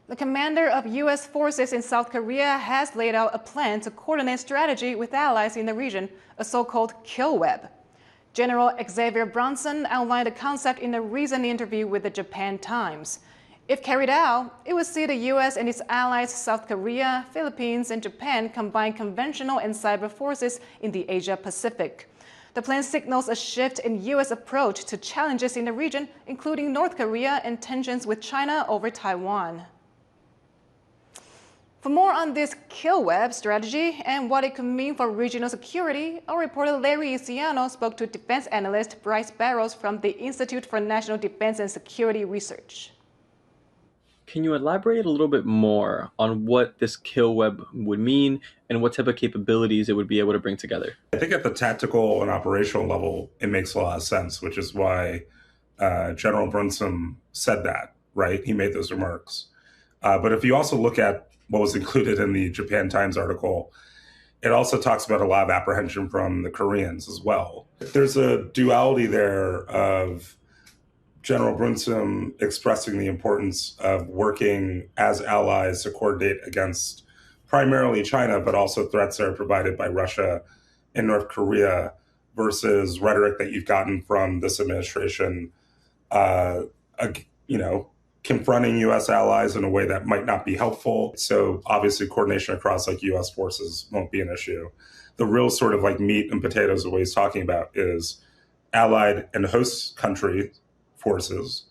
The commander of U.S. forces in South Korea has laid out a plan to coordinate strategy with allies in the region, a so-called kill web. General Xavier Bronson outlined the concept in a recent interview with the Japan Times. If carried out, it would see the U.S. and its allies South Korea, Philippines, and Japan combine conventional and cyber forces in the Asia-Pacific. The plan signals a shift in U.S. approach to challenges in the region, including North Korea and tensions with China over Taiwan. For more on this kill web strategy and what it could mean for regional security, our reporter Lery Hiciano spoke to defense analyst Bryce Barros from the Institute for National Defense and Security Research. Can you elaborate a little bit more on what this kill web would mean and what type of capabilities it would be able to bring together? I think at the tactical and operational level, it makes a lot of sense, which is why General Brunson said that, right? He made those remarks. But if you also look at what was included in the Japan Times article, it also talks about a lot of apprehension from the Koreans as well. There's a duality there of General Brunson expressing the importance of working as allies to coordinate against primarily China, but also threats that are provided by Russia and North Korea, versus rhetoric that you've gotten from this administration, confronting U.S. allies in a way that might not be helpful. So obviously coordination across like U.S. forces won't be an issue. The real sort of like meat and potatoes of what he's talking about is allied and host country forces.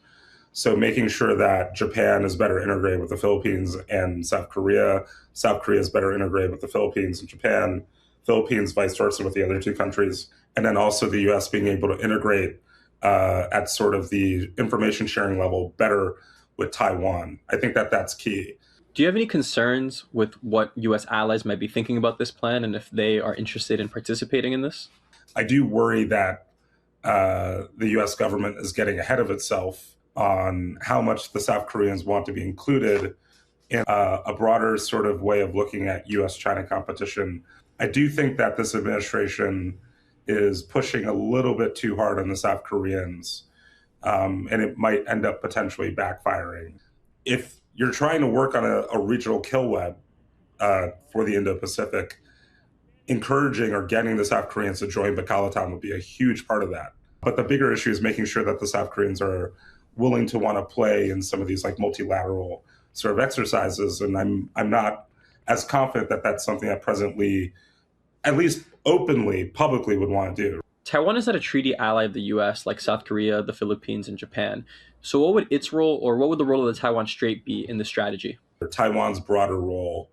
So making sure that Japan is better integrated with the Philippines and South Korea is better integrated with the Philippines and Japan, Philippines vice versa with the other two countries, and then also the U.S. being able to integrate at sort of the information sharing level better with Taiwan. I think that that's key. Do you have any concerns with what U.S. allies might be thinking about this plan and if they are interested in participating in this? I do worry that the U.S. government is getting ahead of itself on how much the South Koreans want to be included in a broader sort of way of looking at U.S.-China competition. I do think that this administration is pushing a little bit too hard on the South Koreans, and it might end up potentially backfiring. If you're trying to work on a regional kill web for the Indo-Pacific, encouraging or getting the South Koreans to join Bacalatam would be a huge part of that. But the bigger issue is making sure that the South Koreans are willing to want to play in some of these like multilateral sort of exercises. And I'm not as confident that that's something that President Lee, at least openly, publicly would want to do. Taiwan is not a treaty ally of the U.S. like South Korea, the Philippines, and Japan. So what would its role, or what would the role of the Taiwan Strait be in this strategy? Taiwan's broader role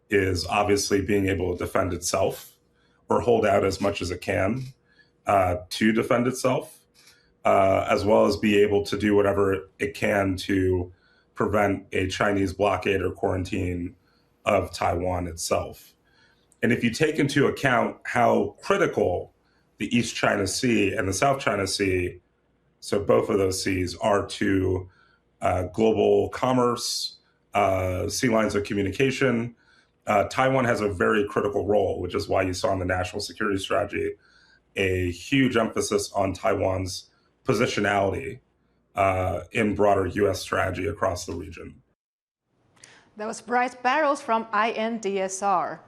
is obviously being able to defend itself or hold out as much as it can to defend itself, as well as be able to do whatever it can to prevent a Chinese blockade or quarantine of Taiwan itself. And if you take into account how critical the East China Sea and the South China Sea, so both of those seas, are to global commerce, sea lines of communication, Taiwan has a very critical role, which is why you saw in the national security strategy a huge emphasis on Taiwan's positionality in broader U.S. strategy across the region. That was Bryce Barros from INDSR.